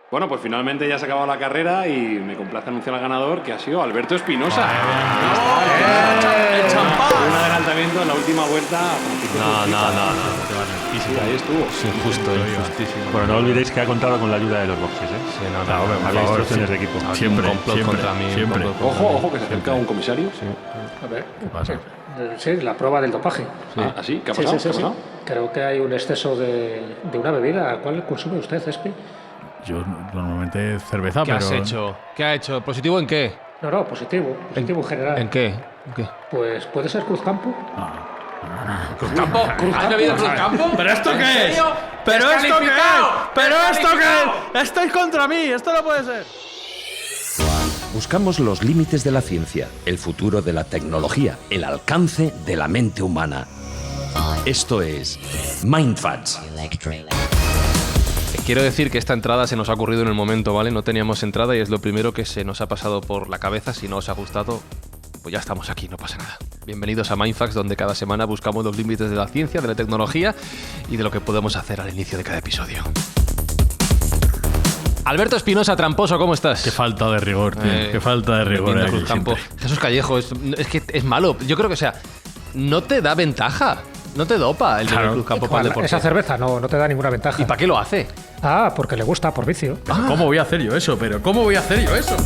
Bueno, pues finalmente ya se ha acabado la carrera y me complace anunciar al ganador, que ha sido Alberto Espinosa. ¡El champán! Un adelantamiento en la última vuelta. No. Sí, ahí estuvo. Es injusto, injustísimo. Bueno, no olvidéis que ha contado con la ayuda de los boxes, ¿eh? Sí, no, Había instrucciones de equipo. Siempre, un complot contra mí. siempre. Ojo, que se acerca un comisario. A ver. ¿Qué pasa? Sí, la prueba del dopaje. ¿Así? ¿Qué ha Sí, pasado? sí, ¿Qué ha sí. pasado? Creo que hay un exceso de una bebida. ¿Cuál consume usted, Espi? Yo normalmente cerveza, ¿Qué pero... has hecho? ¿Qué ha hecho? ¿Positivo en qué? No, positivo en general. ¿En qué? Pues puede ser Cruzcampo. ¿Cruzcampo? ¿Has bebido Cruzcampo? ¿Pero esto ¿En qué es? serio? ¿Pero esto qué es? ¡Descalificado! ¿Pero esto qué ¡Descalificado! es? ¡Estáis contra mí! ¡Esto no puede ser! Buscamos los límites de la ciencia, el futuro de la tecnología, el alcance de la mente humana. Esto es Mindfacts. Quiero decir que esta entrada se nos ha ocurrido en el momento, ¿vale? No teníamos entrada y es lo primero que se nos ha pasado por la cabeza. Si no os ha gustado, pues ya estamos aquí, no pasa nada. Bienvenidos a Mindfacts, donde cada semana buscamos los límites de la ciencia, de la tecnología y de lo que podemos hacer al inicio de cada episodio. Alberto Espinosa, tramposo, ¿cómo estás? Qué falta de rigor, tío. Qué falta de rigor. Metiendo aquí Cruzcampo. siempre. Jesús Callejo, es que es malo. Yo creo que, o sea, no te da ventaja. No te dopa el Claro. Cruzcampo para el deporte. Esa cerveza no te da ninguna ventaja. ¿Y para qué lo hace? Ah, porque le gusta, por vicio. ¿Cómo voy a hacer yo eso?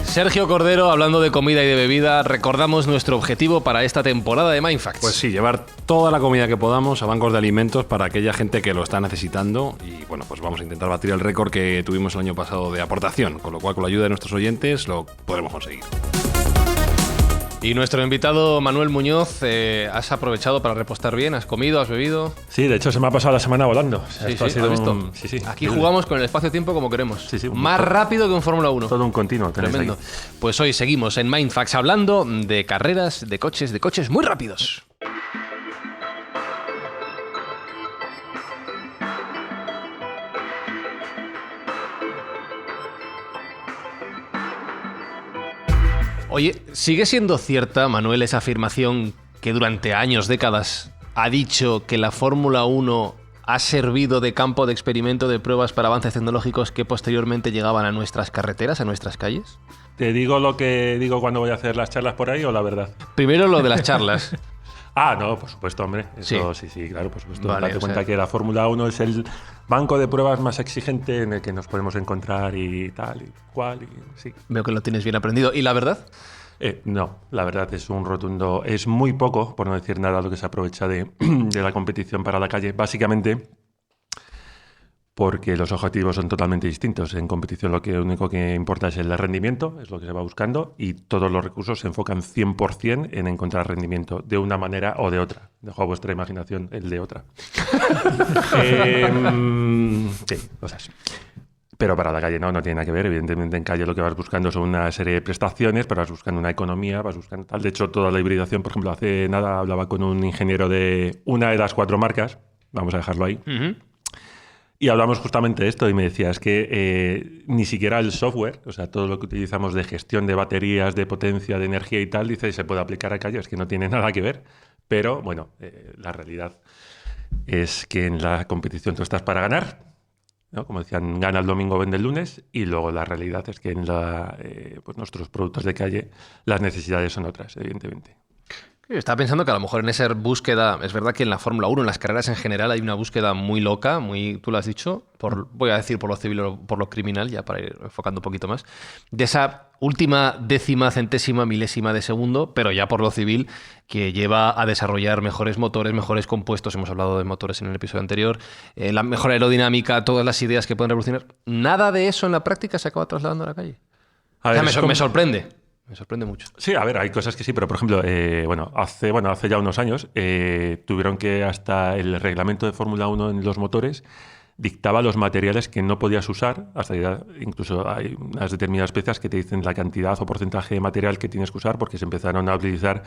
Sergio Cordero, hablando de comida y de bebida, recordamos nuestro objetivo para esta temporada de Mindfacts. Pues sí, llevar toda la comida que podamos a bancos de alimentos para aquella gente que lo está necesitando. Y bueno, pues vamos a intentar batir el récord que tuvimos el año pasado de aportación, con lo cual con la ayuda de nuestros oyentes lo podremos conseguir. Y nuestro invitado Manuel Muñoz, ¿has aprovechado para repostar bien? ¿Has comido? ¿Has bebido? Sí, de hecho se me ha pasado la semana volando. O sea, Sí, esto ha ¿has sido visto? Sí. Aquí jugamos con el espacio-tiempo como queremos. Sí, Más rápido que un Fórmula 1. Todo un continuo. tenéis Tremendo. aquí. Pues hoy seguimos en Mindfacts hablando de carreras, de coches muy rápidos. Oye, ¿sigue siendo cierta, Manuel, esa afirmación que durante años, décadas, ha dicho que la Fórmula 1 ha servido de campo de experimento de pruebas para avances tecnológicos que posteriormente llegaban a nuestras carreteras, a nuestras calles? ¿Te digo lo que digo cuando voy a hacer las charlas por ahí o la verdad? Primero lo de las charlas. Ah, no, por supuesto, hombre. Eso, sí, claro, por supuesto. Vale, Date o cuenta sea- que la Fórmula 1 es el banco de pruebas más exigente en el que nos podemos encontrar y tal y cual. Y, sí. Veo que lo tienes bien aprendido. ¿Y la verdad? No, la verdad es un rotundo. Es muy poco, por no decir nada, lo que se aprovecha de la competición para la calle. Básicamente porque los objetivos son totalmente distintos. En competición lo único que importa es el rendimiento, es lo que se va buscando, y todos los recursos se enfocan 100% en encontrar rendimiento de una manera o de otra. Dejo a vuestra imaginación el de otra. Sí, cosas. Pero para la calle no tiene nada que ver. Evidentemente en calle lo que vas buscando son una serie de prestaciones, pero vas buscando una economía, vas buscando tal. De hecho, toda la hibridación, por ejemplo, hace nada hablaba con un ingeniero de una de las 4 marcas, vamos a dejarlo ahí, y hablamos justamente de esto y me decía, es que ni siquiera el software, o sea, todo lo que utilizamos de gestión de baterías, de potencia, de energía y tal, dice, se puede aplicar a calle, es que no tiene nada que ver. Pero, bueno, la realidad es que en la competición tú estás para ganar, ¿no? Como decían, gana el domingo, vende el lunes, y luego la realidad es que en pues nuestros productos de calle las necesidades son otras, evidentemente. Estaba pensando que a lo mejor en esa búsqueda, es verdad que en la Fórmula 1, en las carreras en general, hay una búsqueda muy loca, tú lo has dicho, voy a decir por lo civil o por lo criminal, ya para ir enfocando un poquito más, de esa última décima, centésima, milésima de segundo, pero ya por lo civil, que lleva a desarrollar mejores motores, mejores compuestos, hemos hablado de motores en el episodio anterior, la mejor aerodinámica, todas las ideas que pueden revolucionar. Nada de eso en la práctica se acaba trasladando a la calle. A ver, Me sorprende. Me sorprende mucho. Sí, a ver, hay cosas que sí, pero por ejemplo, hace ya unos años tuvieron que hasta el reglamento de Fórmula 1 en los motores dictaba los materiales que no podías usar, hasta ya incluso hay unas determinadas piezas que te dicen la cantidad o porcentaje de material que tienes que usar, porque se empezaron a utilizar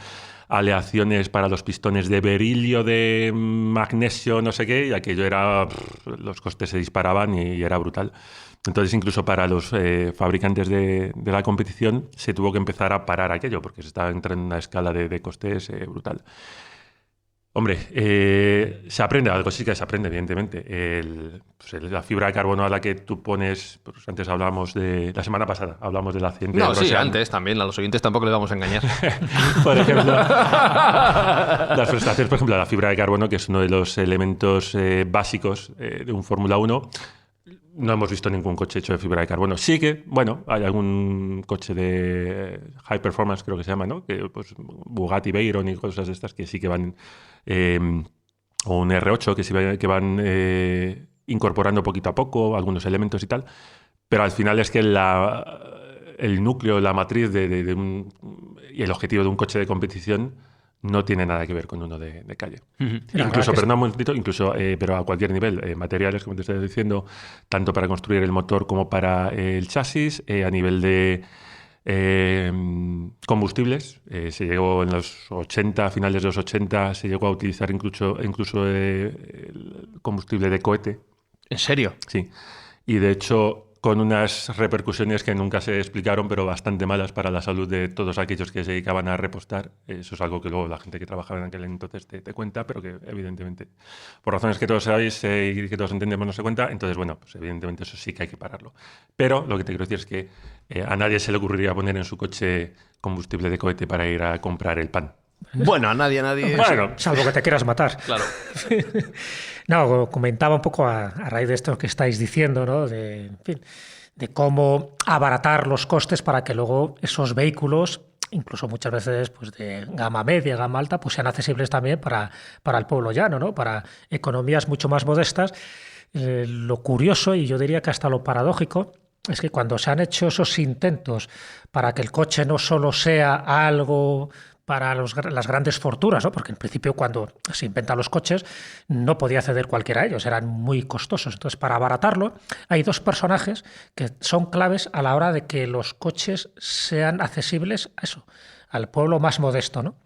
aleaciones para los pistones de berilio, de magnesio, no sé qué, y aquello era, los costes se disparaban y era brutal. Entonces, incluso para los fabricantes de la competición se tuvo que empezar a parar aquello, porque se estaba entrando en una escala de costes brutal. Hombre, se aprende algo, sí que se aprende, evidentemente. La fibra de carbono a la que tú pones, pues antes hablábamos la semana pasada, hablamos del accidente. No, sí, antes también, a los oyentes tampoco les vamos a engañar. Por ejemplo, las prestaciones, por ejemplo, la fibra de carbono, que es uno de los elementos básicos de un Fórmula 1. No hemos visto ningún coche hecho de fibra de carbono. Sí que, bueno, hay algún coche de high performance, creo que se llama, ¿no? Que, pues, Bugatti Veyron y cosas de estas que sí que van... o un R8 que van incorporando poquito a poco algunos elementos y tal. Pero al final es que el núcleo, la matriz y el objetivo de un coche de competición no tiene nada que ver con uno de calle. Incluso, pero no hemos dicho, pero a cualquier nivel, materiales, como te estoy diciendo, tanto para construir el motor como para el chasis, a nivel de combustibles. Se llegó en los 80, finales de los 80, se llegó a utilizar incluso el combustible de cohete. ¿En serio? Sí. Y de hecho, con unas repercusiones que nunca se explicaron, pero bastante malas para la salud de todos aquellos que se dedicaban a repostar. Eso es algo que luego la gente que trabajaba en aquel entonces te cuenta, pero que evidentemente, por razones que todos sabéis y que todos entendemos, no se cuenta. Entonces, bueno, pues evidentemente eso sí que hay que pararlo. Pero lo que te quiero decir es que a nadie se le ocurriría poner en su coche combustible de cohete para ir a comprar el pan. Bueno, a nadie. Bueno, salvo que te quieras matar. Claro. No, comentaba un poco a raíz de esto que estáis diciendo, ¿no? En fin, de cómo abaratar los costes para que luego esos vehículos, incluso muchas veces pues de gama media, gama alta, pues sean accesibles también para el pueblo llano, ¿no? Para economías mucho más modestas. Lo curioso, y yo diría que hasta lo paradójico, es que cuando se han hecho esos intentos para que el coche no solo sea algo para las grandes fortunas, ¿no? Porque en principio cuando se inventan los coches no podía acceder cualquiera a ellos, eran muy costosos. Entonces, para abaratarlo, hay dos personajes que son claves a la hora de que los coches sean accesibles a eso, al pueblo más modesto, ¿no?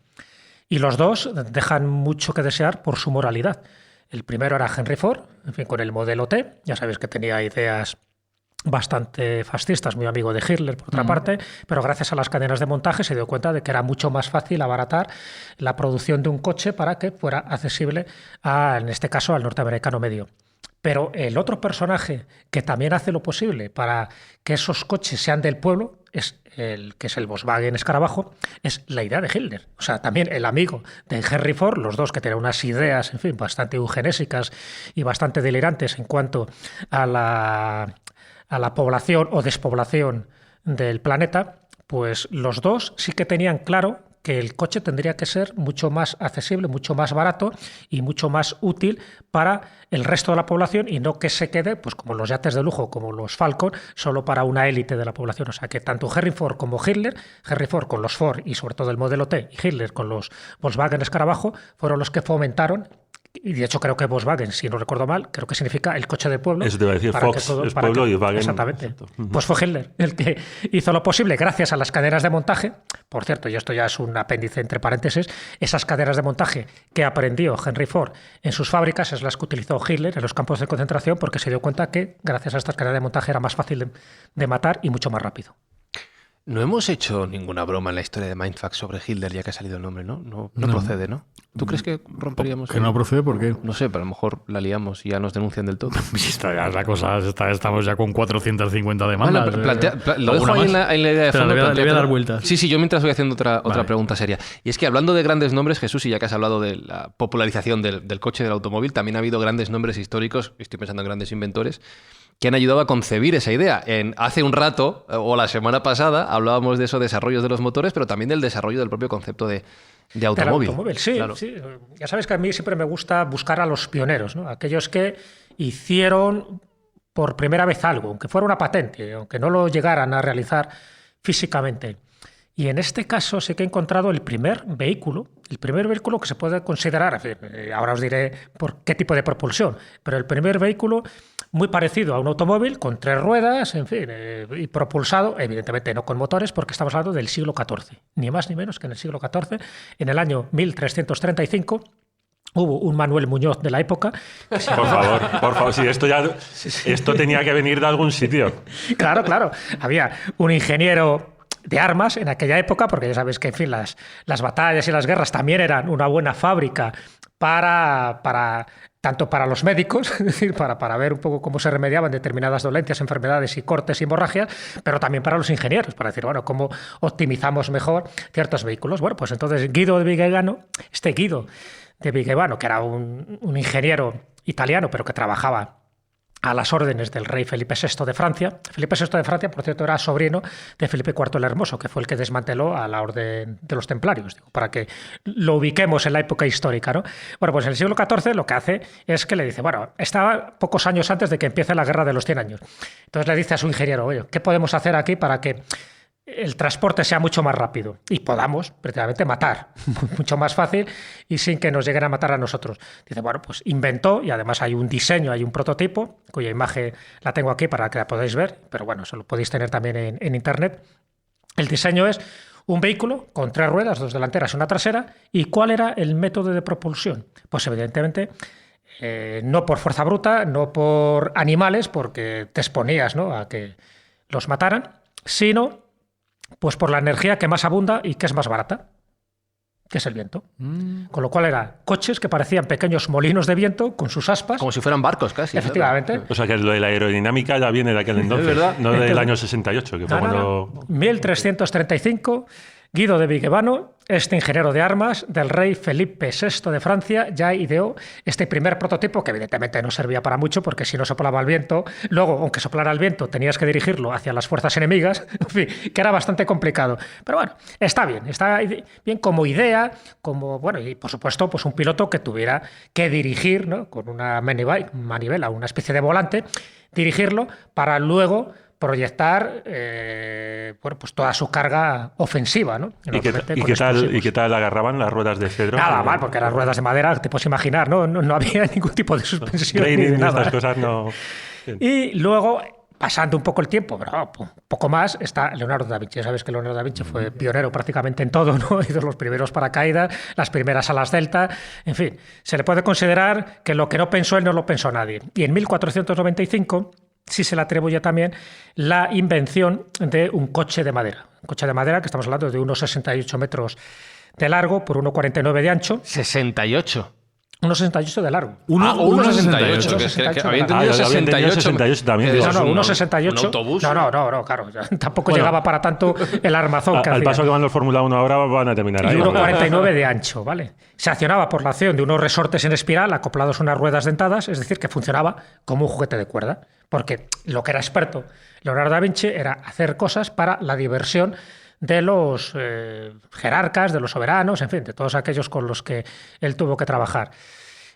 Y los dos dejan mucho que desear por su moralidad. El primero era Henry Ford, en fin, con el modelo T, ya sabéis que tenía ideas bastante fascistas, muy amigo de Hitler por otra parte, pero gracias a las cadenas de montaje se dio cuenta de que era mucho más fácil abaratar la producción de un coche para que fuera accesible en este caso al norteamericano medio. Pero el otro personaje que también hace lo posible para que esos coches sean del pueblo es el Volkswagen Escarabajo, es la idea de Hitler. O sea, también el amigo de Henry Ford, los dos que tenían unas ideas, en fin, bastante eugenésicas y bastante delirantes en cuanto a la población o despoblación del planeta, pues los dos sí que tenían claro que el coche tendría que ser mucho más accesible, mucho más barato y mucho más útil para el resto de la población y no que se quede, pues como los yates de lujo, como los Falcon, solo para una élite de la población. O sea que tanto Henry Ford como Hitler, Henry Ford con los Ford y sobre todo el modelo T, y Hitler con los Volkswagen Escarabajo, fueron los que fomentaron. Y de hecho creo que Volkswagen, si no recuerdo mal, creo que significa el coche de pueblo. Eso te iba a decir, Fox es pueblo y Wagen. Exactamente. Pues fue Hitler el que hizo lo posible gracias a las cadenas de montaje. Por cierto, y esto ya es un apéndice entre paréntesis, esas cadenas de montaje que aprendió Henry Ford en sus fábricas es las que utilizó Hitler en los campos de concentración porque se dio cuenta que gracias a estas cadenas de montaje era más fácil de matar y mucho más rápido. No hemos hecho ninguna broma en la historia de Mindfax sobre Hitler, ya que ha salido el nombre, ¿no? No procede, ¿no? ¿Tú crees que romperíamos? ¿Que no procede? ¿Por qué? No sé, pero a lo mejor la liamos y ya nos denuncian del todo. Esta ya es la cosa, estamos ya con 450 demandas. Bueno, lo dejo ahí en la idea de fondo. Le voy a dar vueltas. Sí, yo mientras voy haciendo otra pregunta seria. Y es que hablando de grandes nombres, Jesús, y ya que has hablado de la popularización del coche, del automóvil, también ha habido grandes nombres históricos, estoy pensando en grandes inventores, que han ayudado a concebir esa idea. Hace un rato, o la semana pasada, hablábamos de esos desarrollos de los motores, pero también del desarrollo del propio concepto de automóvil. Sí, claro. Sí. Ya sabes que a mí siempre me gusta buscar a los pioneros, ¿no? Aquellos que hicieron por primera vez algo, aunque fuera una patente, aunque no lo llegaran a realizar físicamente. Y en este caso sí que he encontrado el primer vehículo que se puede considerar, ahora os diré por qué tipo de propulsión, pero el primer vehículo muy parecido a un automóvil, con 3 ruedas, en fin, y propulsado, evidentemente no con motores, porque estamos hablando del siglo XIV, ni más ni menos que en el siglo XIV, en el año 1335, hubo un Manuel Muñoz de la época. Por favor, sí, esto tenía que venir de algún sitio. Claro, había un ingeniero de armas en aquella época, porque ya sabéis que en fin las batallas y las guerras también eran una buena fábrica tanto para los médicos, es decir, para ver un poco cómo se remediaban determinadas dolencias, enfermedades y cortes y hemorragias, pero también para los ingenieros, para decir, bueno, cómo optimizamos mejor ciertos vehículos. Bueno, pues entonces Guido de Vigevano, que era un ingeniero italiano, pero que trabajaba a las órdenes del rey Felipe VI de Francia. Felipe VI de Francia, por cierto, era sobrino de Felipe IV el Hermoso, que fue el que desmanteló a la Orden de los Templarios, para que lo ubiquemos en la época histórica, ¿no? Bueno, pues en el siglo XIV lo que hace es que le dice, bueno, estaba pocos años antes de que empiece la Guerra de los 100 años. Entonces le dice a su ingeniero, oye, ¿qué podemos hacer aquí para que el transporte sea mucho más rápido y podamos precisamente matar mucho más fácil y sin que nos lleguen a matar a nosotros? Dice, bueno, pues inventó, y además hay un diseño, hay un prototipo, cuya imagen la tengo aquí para que la podáis ver, pero bueno, eso lo podéis tener también en internet. El diseño es un vehículo con 3 ruedas, 2 delanteras y una trasera. ¿Y cuál era el método de propulsión? Pues evidentemente no por fuerza bruta, no por animales, porque te exponías, ¿no?, a que los mataran, sino pues por la energía que más abunda y que es más barata, que es el viento. Con lo cual eran coches que parecían pequeños molinos de viento con sus aspas. Como si fueran barcos casi. Efectivamente. Claro. O sea que lo de la aerodinámica ya viene de aquel entonces, verdad. no del año 68, que fue cuando... 1335, Guido de Vigevano, este ingeniero de armas del rey Felipe VI de Francia, ya ideó este primer prototipo, que evidentemente no servía para mucho, porque si no soplaba el viento, luego, aunque soplara el viento, tenías que dirigirlo hacia las fuerzas enemigas, en fin, que era bastante complicado. Pero bueno, está bien como idea, como, bueno, y por supuesto, pues un piloto que tuviera que dirigir, ¿no?, con una manivela, una especie de volante, dirigirlo para luego proyectar pues toda su carga ofensiva, ¿no? ¿Y qué tal agarraban las ruedas de cedro? Nada mal, porque eran ruedas de madera, te puedes imaginar, no había ningún tipo de suspensión ni de nada. Estas cosas no... Y luego, pasando un poco el tiempo, pero un poco más, está Leonardo da Vinci. Ya sabes que Leonardo da Vinci fue pionero prácticamente en todo, ¿no? Hizo los primeros paracaídas, las primeras alas delta, en fin. Se le puede considerar que lo que no pensó él no lo pensó nadie. Y en 1495... sí se le atribuye también la invención de un coche de madera. Un coche de madera que estamos hablando de unos 68 metros de largo por 1,49 de ancho. 68. 1,68 de largo. 1,68. Que había entendido 68 también. No, 1,68. ¿Un autobús? No, claro. Tampoco llegaba para tanto el armazón que al hacía. Paso que van los Fórmula 1 ahora van a terminar ahí. Y 1,49 de ancho, ¿vale? Se accionaba por la acción de unos resortes en espiral acoplados a unas ruedas dentadas, es decir, que funcionaba como un juguete de cuerda. Porque lo que era experto Leonardo da Vinci era hacer cosas para la diversión de los jerarcas, de los soberanos, en fin, de todos aquellos con los que él tuvo que trabajar.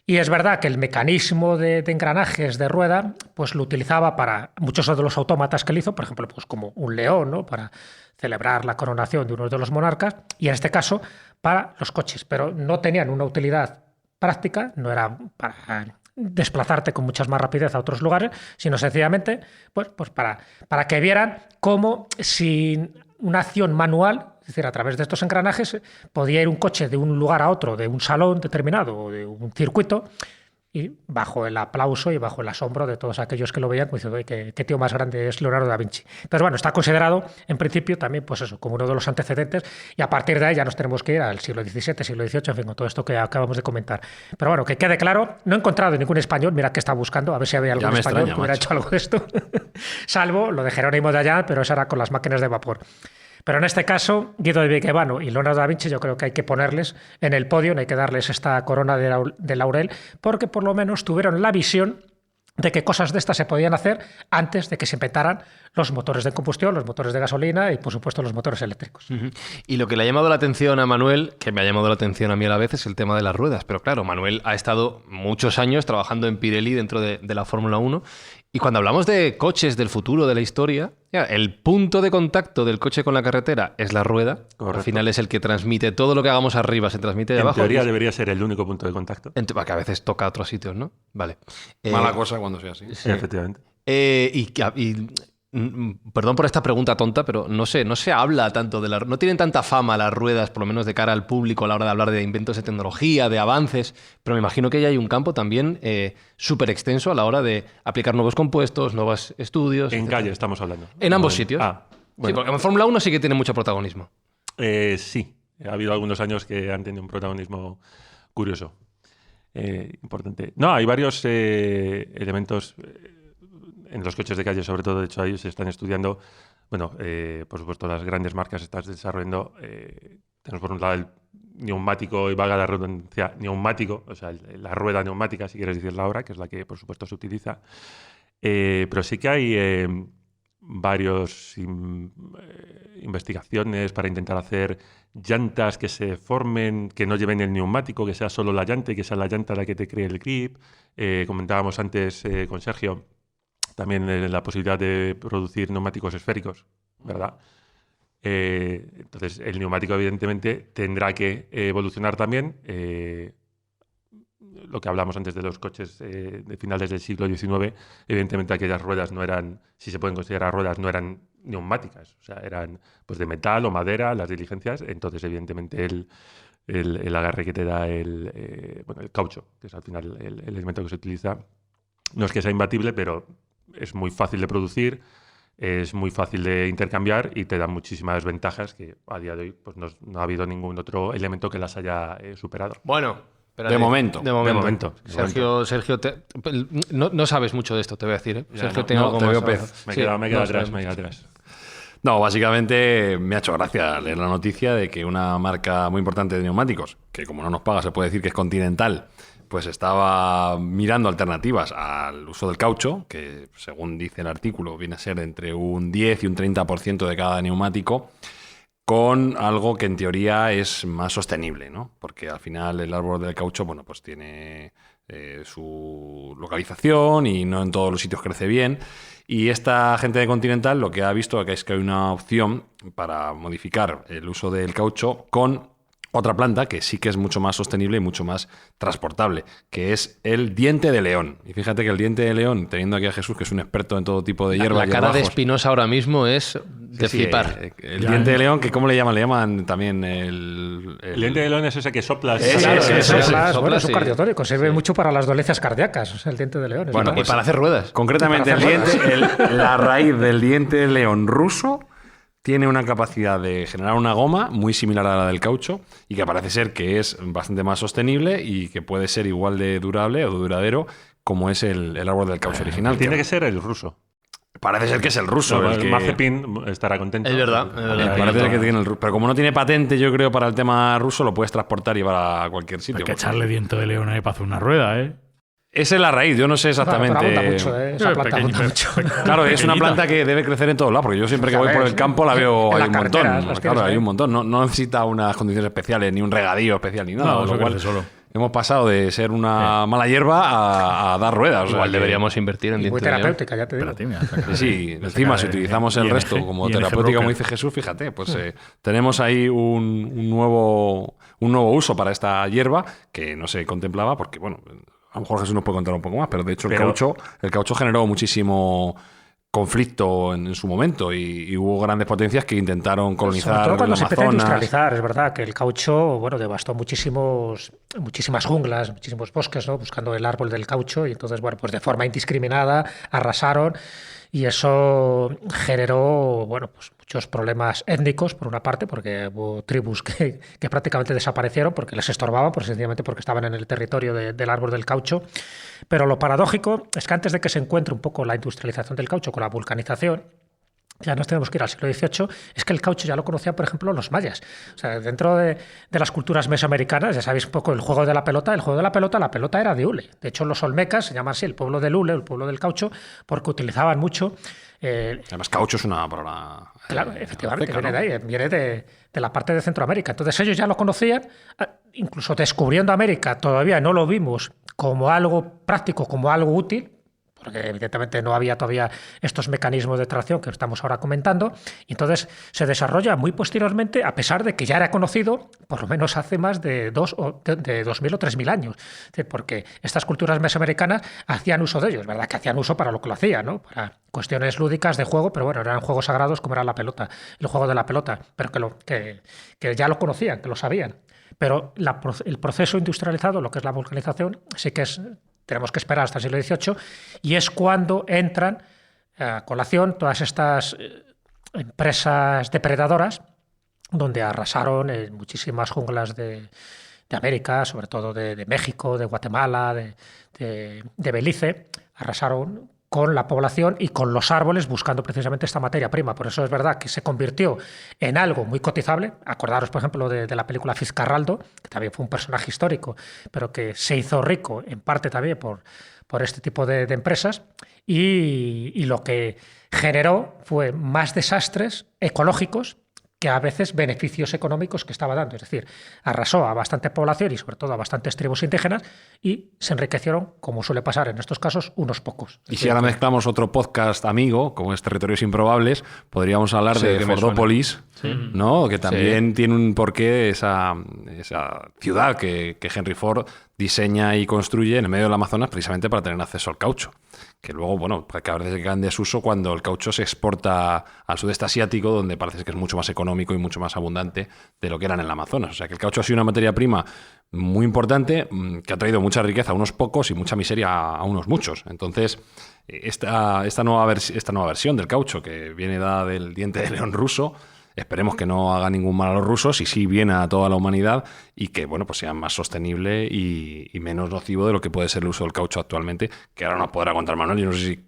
Y es verdad que el mecanismo de engranajes de rueda pues lo utilizaba para muchos de los autómatas que él hizo, por ejemplo, pues como un león, ¿no?, para celebrar la coronación de uno de los monarcas, y en este caso para los coches, pero no tenían una utilidad práctica, no era para desplazarte con mucha más rapidez a otros lugares, sino sencillamente pues para que vieran cómo sin una acción manual, es decir, a través de estos engranajes, podía ir un coche de un lugar a otro, de un salón determinado o de un circuito, y bajo el aplauso y bajo el asombro de todos aquellos que lo veían, pues diciendo, qué tío más grande es Leonardo da Vinci. Entonces, bueno, está considerado en principio también, pues eso, como uno de los antecedentes, y a partir de ahí ya nos tenemos que ir al siglo XVII, siglo XVIII, en fin, con todo esto que acabamos de comentar. Pero bueno, que quede claro, no he encontrado ningún español, mira que está buscando, a ver si había algún español que hubiera hecho algo de esto, salvo lo de Jerónimo de allá, pero eso era con las máquinas de vapor. Pero en este caso, Guido de Vigevano y Leonardo da Vinci, yo creo que hay que ponerles en el podio, no hay que darles esta corona de laurel, porque por lo menos tuvieron la visión de que cosas de estas se podían hacer antes de que se inventaran los motores de combustión, los motores de gasolina y, por supuesto, los motores eléctricos. Y lo que le ha llamado la atención a Manuel, que me ha llamado la atención a mí a la vez, es el tema de las ruedas. Pero claro, Manuel ha estado muchos años trabajando en Pirelli dentro de la Fórmula 1. Y cuando hablamos de coches del futuro de la historia, el punto de contacto del coche con la carretera es la rueda. Correcto. Al final es el que transmite todo lo que hagamos arriba, se transmite de abajo. En teoría debería ser el único punto de contacto. Que a veces toca a otros sitios, ¿no? Vale. Mala cosa cuando sea así. Sí. Efectivamente. Perdón por esta pregunta tonta, pero no se habla tanto de no tienen tanta fama las ruedas, por lo menos de cara al público a la hora de hablar de inventos de tecnología, de avances, pero me imagino que ya hay un campo también súper extenso a la hora de aplicar nuevos compuestos, nuevos estudios. En etcétera. calle estamos hablando. En ambos sitios. Bueno. Sí, porque en Fórmula 1 sí que tiene mucho protagonismo. Sí, ha habido algunos años que han tenido un protagonismo curioso. importante. No, hay varios elementos en los coches de calle, sobre todo. De hecho, ahí se están estudiando, bueno, por supuesto, las grandes marcas están desarrollando. Tenemos por un lado el neumático, y valga la redundancia, neumático, o sea, la rueda neumática, si quieres decirla ahora, que es la que, por supuesto, se utiliza. Pero sí que hay varios investigaciones para intentar hacer llantas que se formen, que no lleven el neumático, que sea solo la llanta y que sea la llanta la que te cree el grip. Comentábamos antes con Sergio también la posibilidad de producir neumáticos esféricos, ¿verdad? Entonces, el neumático evidentemente tendrá que evolucionar también. Lo que hablamos antes de los coches de finales del siglo XIX, evidentemente aquellas ruedas no eran, si se pueden considerar ruedas, no eran neumáticas, o sea, eran pues de metal o madera, las diligencias. Entonces, evidentemente, el agarre que te da el caucho, que es al final el elemento que se utiliza, no es que sea imbatible, pero es muy fácil de producir, es muy fácil de intercambiar y te da muchísimas ventajas que a día de hoy pues no ha habido ningún otro elemento que las haya superado. Bueno, de momento. Sergio, no sabes mucho de esto, te voy a decir. ¿eh? Sergio, te veo pez. Me queda atrás. No, básicamente me ha hecho gracia leer la noticia de que una marca muy importante de neumáticos, que como no nos paga se puede decir que es Continental, pues estaba mirando alternativas al uso del caucho, que según dice el artículo viene a ser entre un 10 y un 30% de cada neumático, con algo que en teoría es más sostenible, ¿no? Porque al final el árbol del caucho, bueno, pues tiene su localización y no en todos los sitios crece bien. Y esta gente de Continental lo que ha visto es que hay una opción para modificar el uso del caucho con otra planta que sí que es mucho más sostenible y mucho más transportable, que es el diente de león. Y fíjate que el diente de león, teniendo aquí a Jesús, que es un experto en todo tipo de hierbas. La cara de Espinosa ahora mismo es de flipar. El diente de león, que ¿cómo le llaman? Le llaman también el diente de león es ese que soplas. Bueno, es un cardiotónico. Sirve mucho para las dolencias cardíacas. O sea, el diente de león. Bueno, y para hacer ruedas. Concretamente, la raíz del diente de león ruso tiene una capacidad de generar una goma muy similar a la del caucho y que parece ser que es bastante más sostenible y que puede ser igual de durable o duradero como es el árbol del caucho original. Tiene que ser el ruso. Parece ser que es el ruso. El Mazepin estará contento. Es verdad. Parece ser que tiene el ruso. Pero como no tiene patente, yo creo, para el tema ruso, lo puedes transportar y llevar a cualquier sitio. Hay que echarle diente de león ahí para hacer una rueda, ¿eh? Esa es la raíz, yo no sé exactamente. Pero abunda mucho, esa planta abunda mucho. Claro, es una planta que debe crecer en todos lados, porque yo siempre que voy por el campo la veo, hay un montón. Claro, hay un montón. No necesita unas condiciones especiales, ni un regadío especial, ni nada. No, lo cual solo. hemos pasado de ser una mala hierba a dar ruedas. Igual deberíamos invertir en muy terapéutica, ya te digo. Sí, encima si utilizamos el resto como terapéutica, como dice Jesús, fíjate, pues tenemos ahí un nuevo uso para esta hierba que no se contemplaba, porque bueno, a lo mejor Jesús nos puede contar un poco más, pero de hecho el caucho generó muchísimo conflicto en su momento y hubo grandes potencias que intentaron colonizar sobre todo cuando el se empezó a Amazonas. industrializar. Es verdad que el caucho, bueno, devastó muchísimas junglas, muchísimos bosques, ¿no? Buscando el árbol del caucho y entonces, bueno, pues de forma indiscriminada arrasaron y eso generó, bueno, pues muchos problemas étnicos, por una parte, porque hubo tribus que prácticamente desaparecieron porque les estorbaban, sencillamente porque estaban en el territorio del árbol del caucho. Pero lo paradójico es que antes de que se encuentre un poco la industrialización del caucho con la vulcanización, ya nos tenemos que ir al siglo XVIII, es que el caucho ya lo conocían, por ejemplo, los mayas. O sea, dentro de las culturas mesoamericanas, ya sabéis un poco el juego de la pelota. El juego de la pelota era de hule. De hecho, los olmecas se llaman así el pueblo del hule, el pueblo del caucho, porque utilizaban mucho... Además, caucho es una palabra... Claro, efectivamente, viene de ahí, viene de la parte de Centroamérica. Entonces ellos ya lo conocían, incluso descubriendo América, todavía no lo vimos como algo práctico, como algo útil, porque evidentemente no había todavía estos mecanismos de tracción que estamos ahora comentando, y entonces se desarrolla muy posteriormente, a pesar de que ya era conocido, por lo menos hace más de 2.000 o 3.000 años, porque estas culturas mesoamericanas hacían uso de ellos, ¿verdad? Que hacían uso para lo que lo hacían, ¿no? Para cuestiones lúdicas de juego, pero bueno, eran juegos sagrados como era la pelota, el juego de la pelota, pero que ya lo conocían, que lo sabían. Pero el proceso industrializado, lo que es la vulcanización, sí que tenemos que esperar hasta el siglo XVIII, y es cuando entran a colación todas estas empresas depredadoras, donde arrasaron en muchísimas junglas de América, sobre todo de México, de Guatemala, de Belice, arrasaron con la población y con los árboles buscando precisamente esta materia prima. Por eso es verdad que se convirtió en algo muy cotizable. Acordaros, por ejemplo, de la película Fitzcarraldo, que también fue un personaje histórico, pero que se hizo rico en parte también por este tipo de empresas, y lo que generó fue más desastres ecológicos que a veces beneficios económicos que estaba dando. Es decir, arrasó a bastante población y sobre todo a bastantes tribus indígenas y se enriquecieron, como suele pasar en estos casos, unos pocos. Y si ahora mezclamos otro podcast amigo, como es Territorios Improbables, podríamos hablar de Fordópolis, ¿no? Que también tiene un porqué esa ciudad que Henry Ford diseña y construye en el medio del Amazonas precisamente para tener acceso al caucho. Que luego, bueno, que a veces queda en desuso cuando el caucho se exporta al sudeste asiático, donde parece que es mucho más económico y mucho más abundante de lo que era en el Amazonas. O sea, que el caucho ha sido una materia prima muy importante que ha traído mucha riqueza a unos pocos y mucha miseria a unos muchos. Entonces, esta nueva versión del caucho, que viene dada del diente de león ruso, esperemos que no haga ningún mal a los rusos y sí viene a toda la humanidad y que, bueno, pues sea más sostenible y menos nocivo de lo que puede ser el uso del caucho actualmente, que ahora nos podrá contar Manuel. Yo no sé si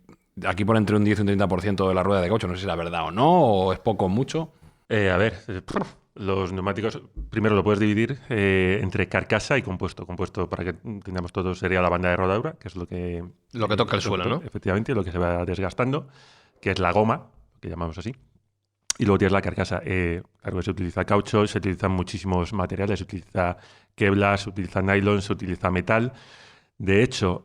aquí por entre un 10 y un 30% de la rueda de caucho, no sé si es verdad o no, o es poco o mucho. Los neumáticos, primero lo puedes dividir entre carcasa y compuesto. Compuesto, para que tengamos todo, sería la banda de rodadura, que es lo que toca el suelo, ¿no? Efectivamente, lo que se va desgastando, que es la goma, que llamamos así. Y luego tienes la carcasa. Claro, se utiliza caucho, se utilizan muchísimos materiales, se utiliza Kevlar, se utiliza nylon, se utiliza metal. De hecho,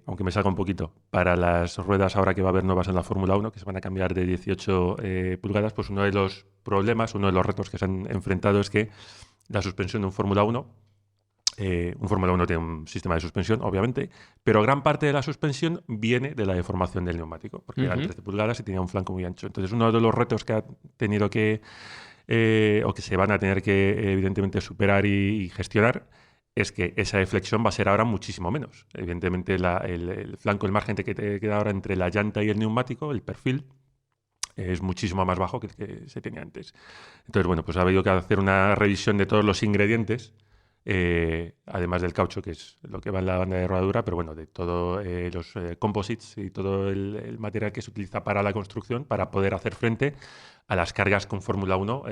aunque me salga un poquito, para las ruedas ahora que va a haber nuevas en la Fórmula 1, que se van a cambiar de 18 pulgadas, pues uno de los problemas, uno de los retos que se han enfrentado es que la suspensión de un Fórmula 1 tiene un sistema de suspensión, obviamente, pero gran parte de la suspensión viene de la deformación del neumático, porque eran 13 pulgadas y tenía un flanco muy ancho. Entonces, uno de los retos que ha tenido que, o que se van a tener que, evidentemente, superar y gestionar, es que esa deflexión va a ser ahora muchísimo menos. Evidentemente, el flanco, el margen que te queda ahora entre la llanta y el neumático, el perfil, es muchísimo más bajo que el que se tenía antes. Entonces, bueno, pues ha habido que hacer una revisión de todos los ingredientes, además del caucho, que es lo que va en la banda de rodadura, pero bueno, de todos los composites y todo el material que se utiliza para la construcción para poder hacer frente a las cargas que un Fórmula 1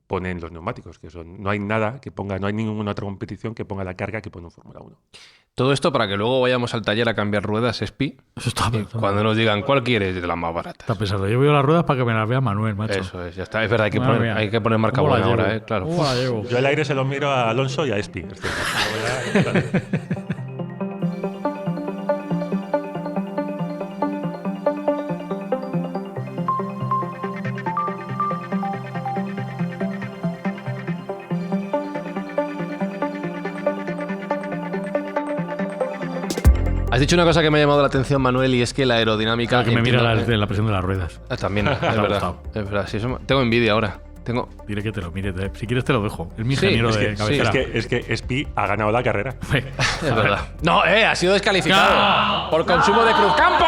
ponen los neumáticos, que no hay nada que ponga, no hay ninguna otra competición que ponga la carga que pone un Fórmula 1. Todo esto para que luego vayamos al taller a cambiar ruedas, Espi. Eso está pensando. Cuando nos digan, ¿cuál quieres? De las más baratas. Está pensando. Yo voy a las ruedas para que me las vea Manuel, macho. Eso es, ya está. Es verdad, Madre hay que poner marca buena ahora, claro. ¿Cómo la llevo? Yo el aire se lo miro a Alonso y a Espi. Has dicho una cosa que me ha llamado la atención, Manuel, y es que la aerodinámica... Que me mira la presión de las ruedas. También, es verdad. Es verdad. Sí, tengo envidia ahora. Diré que te lo mire. Si quieres te lo dejo. Es mi ingeniero de cabecera. Es que Espi ha ganado la carrera. Es verdad. No, ha sido descalificado por consumo de Cruzcampo.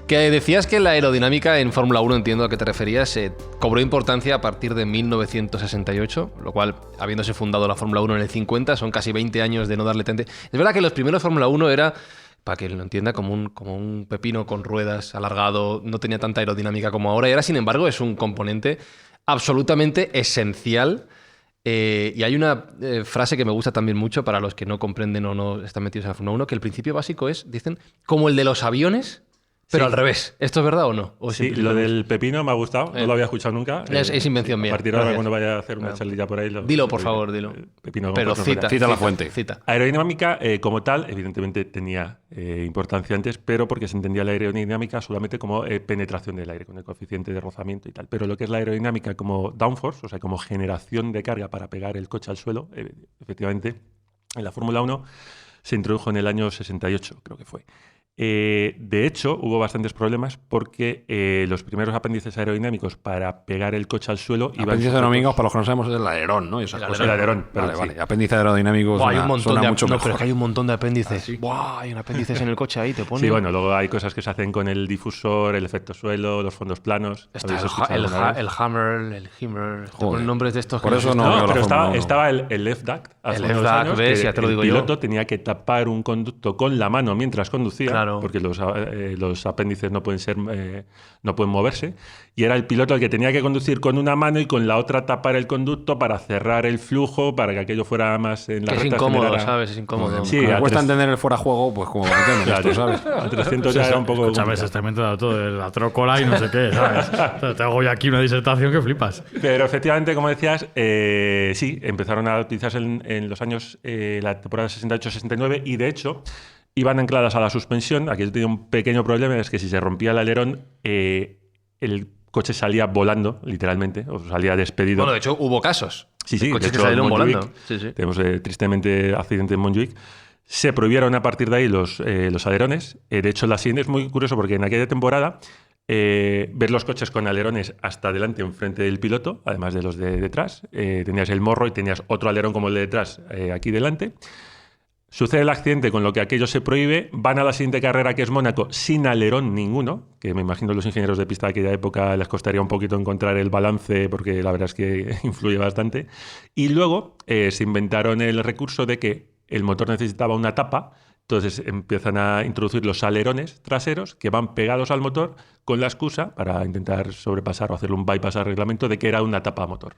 Que decías que la aerodinámica en Fórmula 1, entiendo a qué te referías, cobró importancia a partir de 1968, lo cual, habiéndose fundado la Fórmula 1 en el 50, son casi 20 años de no darle tente. Es verdad que los primeros Fórmula 1 era, para que lo entienda, como un pepino con ruedas alargado, no tenía tanta aerodinámica como ahora, y ahora, sin embargo, es un componente absolutamente esencial. Y hay una frase que me gusta también mucho para los que no comprenden o no están metidos en la Fórmula 1, que el principio básico es, dicen, como el de los aviones, pero al revés. ¿Esto es verdad o no? ¿O sí, lo del pepino me ha gustado, no lo había escuchado nunca. Es invención mía. A partir de ahora, cuando vaya a hacer una charlilla por ahí... Dilo, por favor, dilo. Pepino, pero cita la fuente. Cita. Aerodinámica, como tal, evidentemente tenía importancia antes, pero porque se entendía la aerodinámica solamente como penetración del aire, con el coeficiente de rozamiento y tal. Pero lo que es la aerodinámica como downforce, o sea, como generación de carga para pegar el coche al suelo, efectivamente, en la Fórmula 1 se introdujo en el año 68, creo que fue. De hecho, hubo bastantes problemas porque los primeros apéndices aerodinámicos para pegar el coche al suelo... Apéndices aerodinámicos, para los que no sabemos, es el alerón, ¿no? Y esas cosas. El alerón, pero Vale, sí. vale. Apéndice aerodinámico Buah, hay un montón de mucho no, mejor. pero es que hay un montón de apéndices. ¿Ah, sí? Buah, hay un apéndices en el coche ahí, te pone. Sí, bueno, luego hay cosas que se hacen con el difusor, el efecto suelo, los fondos planos. Está ¿Habéis escuchado alguna vez? el Hammer, el Himmer, Joder. con nombres de estos. Por que eso se no- están- No, la pero Fórmula 1. estaba el F-DAC. hace El unos F-DAC, años, ¿ves? que Ya te lo digo el yo. piloto tenía que tapar un conducto con la mano mientras conducía, Claro. porque los apéndices no pueden moverse. Y era el piloto el que tenía que conducir con una mano y con la otra tapar el conducto para cerrar el flujo, para que aquello fuera más en la Que es recta. incómodo, generara- ¿sabes? Es incómodo. Sí, Como a cuesta tres- entender el fuera juego, pues como entienden Claro, esto, ¿sabes? a 300 ya era un poco Escúchame, complicado. se está inventando todo, de la trócola y no sé qué, ¿sabes? Te hago yo aquí una disertación que flipas. Pero efectivamente, como decías, sí, empezaron a utilizarse en los años, la temporada 68-69, y de hecho iban ancladas a la suspensión. Aquí tenía un pequeño problema, es que si se rompía el alerón, el coche salía volando, literalmente, o salía despedido. Bueno, de hecho, hubo casos. Sí, sí, Coches de que hecho, salieron en Montjuic volando. Sí, sí. Tenemos tristemente accidente en Montjuic. Se prohibieron a partir de ahí los alerones. De hecho, la siguiente es muy curioso porque en aquella temporada ver los coches con alerones hasta delante enfrente del piloto, además de los de detrás. Tenías el morro y tenías otro alerón como el de detrás aquí delante. Sucede el accidente, con lo que aquello se prohíbe. Van a la siguiente carrera, que es Mónaco, sin alerón ninguno, que me imagino los ingenieros de pista de aquella época les costaría un poquito encontrar el balance, porque la verdad es que influye bastante. Y luego se inventaron el recurso de que el motor necesitaba una tapa, entonces empiezan a introducir los alerones traseros que van pegados al motor con la excusa, para intentar sobrepasar o hacerle un bypass al reglamento, de que era una tapa a motor.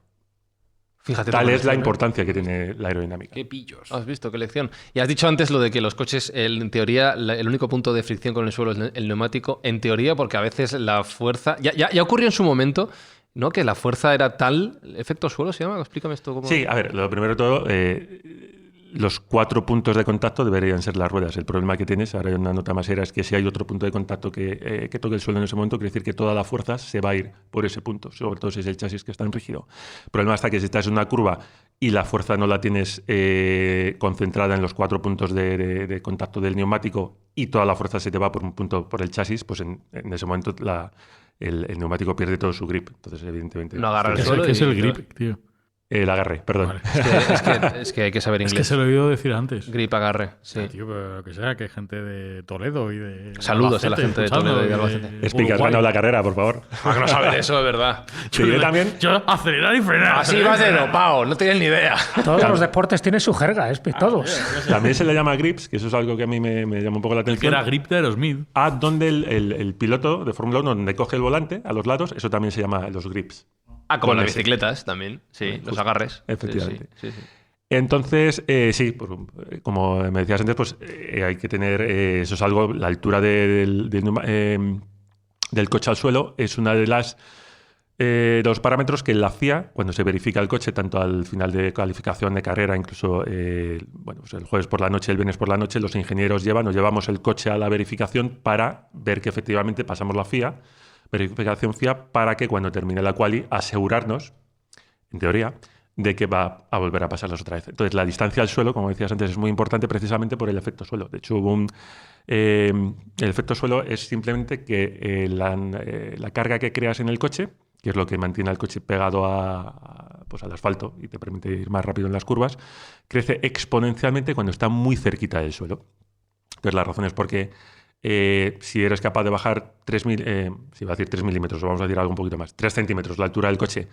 Fíjate. Tal tú, es la ¿no? importancia que tiene la aerodinámica. Qué pillos. Has visto qué lección. Y has dicho antes lo de que los coches, en teoría, el único punto de fricción con el suelo es el neumático. En teoría, porque a veces la fuerza. Ya ocurrió en su momento, ¿no? Que la fuerza era tal. ¿Efecto suelo se llama? Explícame esto. ¿Cómo? Sí, a ver, lo primero de todo, los 4 puntos de contacto deberían ser las ruedas. El problema que tienes, ahora hay una nota más era, es que si hay otro punto de contacto que toque el suelo en ese momento, quiere decir que toda la fuerza se va a ir por ese punto, sobre todo si es el chasis que está en rígido. El problema está que si estás en una curva y la fuerza no la tienes concentrada en los 4 puntos de contacto del neumático y toda la fuerza se te va por un punto por el chasis, pues en ese momento el neumático pierde todo su grip. Entonces, evidentemente... No agarra el ¿Qué es, suelo. qué es el y- grip, tío? El agarre, perdón. Vale. Es que hay que saber Es que inglés. se lo he oído decir antes. Grip, agarre. Sí. Tío, pero lo que sea, que hay gente de Toledo y de. Saludos a la gente de escuchando, Toledo y de Albacete. Explica, has ganado la carrera, por favor. Ah, que no sabes de eso, de verdad. Sí, yo también. Yo acelerar y frenar. Así vas de dopao, no tienes ni idea. Todos los deportes tienen su jerga, todos. También se le llama grips, que eso es algo que a mí me llama un poco la El que atención. era grip de Aerosmith. A donde el piloto de Fórmula 1, donde coge el volante a los lados, eso también se llama los grips. Ah, como Con las ese. bicicletas también. Sí, los agarres. Efectivamente. Sí, sí. Entonces, sí, pues, como me decías antes, pues hay que tener, eso es algo, la altura del coche al suelo es una de los parámetros que la FIA, cuando se verifica el coche, tanto al final de calificación de carrera, incluso pues el jueves por la noche, el viernes por la noche, los ingenieros llevamos el coche a la verificación para ver que efectivamente pasamos la verificación FIA, para que cuando termine la quali asegurarnos, en teoría, de que va a volver a pasarlas otra vez. Entonces, la distancia al suelo, como decías antes, es muy importante precisamente por el efecto suelo. De hecho, el efecto suelo es simplemente que la carga que creas en el coche, que es lo que mantiene al coche pegado al asfalto y te permite ir más rápido en las curvas, crece exponencialmente cuando está muy cerquita del suelo. Entonces, la razón es porque si eres capaz de bajar 3 milímetros, o vamos a decir algo un poquito más, 3 centímetros la altura del coche.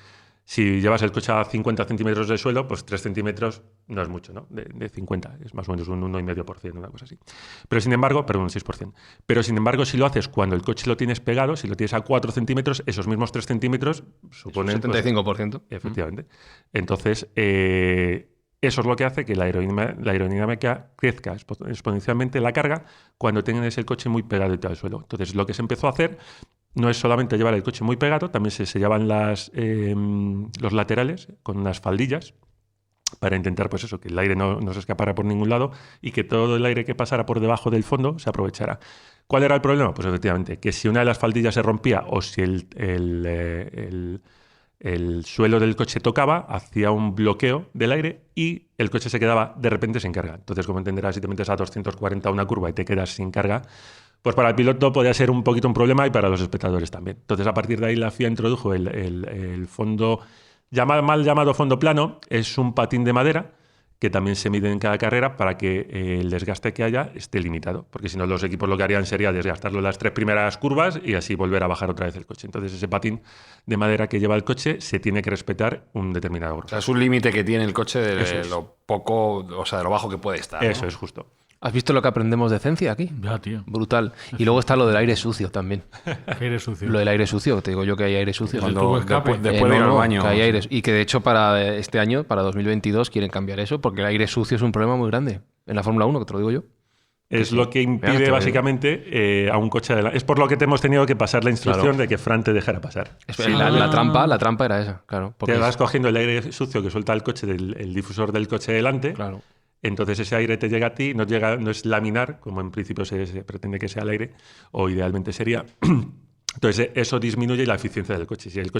Si llevas el coche a 50 centímetros del suelo, pues 3 centímetros no es mucho, ¿no? De 50, es más o menos un 1,5%, una cosa así. Pero sin embargo, perdón, un 6%. Pero sin embargo, si lo haces cuando el coche lo tienes pegado, si lo tienes a 4 centímetros, esos mismos 3 centímetros suponen... Un 75%. Efectivamente. Entonces, eso es lo que hace que la aerodinámica crezca exponencialmente la carga cuando tienes el coche muy pegado al suelo. Entonces, lo que se empezó a hacer no es solamente llevar el coche muy pegado, también se sellaban los laterales con unas faldillas para intentar, pues eso, que el aire no se escapara por ningún lado y que todo el aire que pasara por debajo del fondo se aprovechara. ¿Cuál era el problema? Pues efectivamente, que si una de las faldillas se rompía o si el suelo del coche tocaba, hacía un bloqueo del aire y el coche se quedaba de repente sin carga. Entonces, como entenderás, si te metes a 240 una curva y te quedas sin carga, Pues para el piloto podía ser un poquito un problema y para los espectadores también. Entonces, a partir de ahí, la FIA introdujo el fondo, mal llamado fondo plano. Es un patín de madera que también se mide en cada carrera para que el desgaste que haya esté limitado. Porque si no, los equipos lo que harían sería desgastarlo en las 3 primeras curvas y así volver a bajar otra vez el coche. Entonces, ese patín de madera que lleva el coche se tiene que respetar un determinado O grosor. sea, es un límite que tiene el coche de lo poco, o sea, de lo bajo que puede estar. ¿no? Eso es justo. ¿Has visto lo que aprendemos de ciencia aquí? Ya, tío. Brutal. Y luego está lo del aire sucio también. Que eres sucio. Lo del aire sucio, te digo yo que hay aire sucio. Cuando- Cuando, tubo escape. después de ir al baño. que hay aire. Y que de hecho para este año, para 2022, quieren cambiar eso porque el aire sucio es un problema muy grande. En la Fórmula 1, que te lo digo yo. Es lo que impide Mira, básicamente a un coche adelante. Es por lo que te hemos tenido que pasar la instrucción Claro. de que Fran te dejara pasar. La trampa era esa, claro. Porque Te vas cogiendo el aire sucio que suelta el coche el difusor del coche delante. claro. Entonces ese aire te llega a ti, no es laminar, como en principio se pretende que sea el aire, o idealmente sería. Entonces eso disminuye la eficiencia del coche. Si un